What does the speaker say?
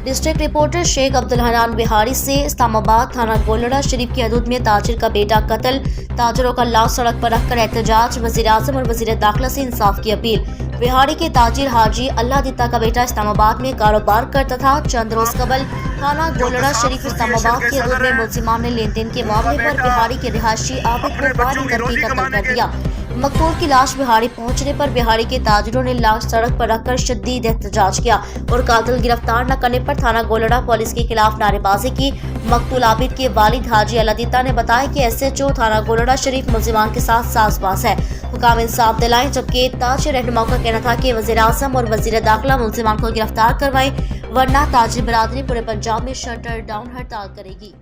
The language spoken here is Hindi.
डिस्ट्रिक्ट रिपोर्टर शेख अब्दुल हनान बिहारी से इस्लामाबाद थाना गोलड़ा शरीफ की हदूद में ताजिर का बेटा कत्ल, ताजिरों का लाश सड़क पर रखकर एहतजाज, वज़ीर आज़म और वज़ीर दाखिला से इंसाफ की अपील। बिहारी के ताजिर हाजी अल्लाह दिता का बेटा इस्लामाबाद में कारोबार करता था। चंद रोज कबल थाना गोलड़ा शरीफ इस्लामाबाद की हदूद में मुलजिमान ने लेन देन के मामले पर बिहारी के रिहायशी आबिद को फायरिंग करके कत्ल कर दिया। मकतूल की लाश बिहारी पहुंचने पर बिहारी के ताजिरों ने लाश सड़क पर रखकर शदीद एहतजाज किया और कातिल गिरफ्तार न करने पर थाना गोलड़ा पुलिस के खिलाफ नारेबाजी की। मकतूल आबिद के वालिद हाजी अलादीता ने बताया कि SHO थाना गोलड़ा शरीफ मुलजिमान के साथ साजबाज है, हुकाम इंसाफ दिलाएं, जबकि ताजिर रहनुमाओं का कहना था कि वज़ीर आज़म और वज़ीर दाखिला मुलजिमान को गिरफ्तार करवाएं, वरना ताजिर बरादरी पूरे पंजाब में शटर डाउन हड़ताल करेगी।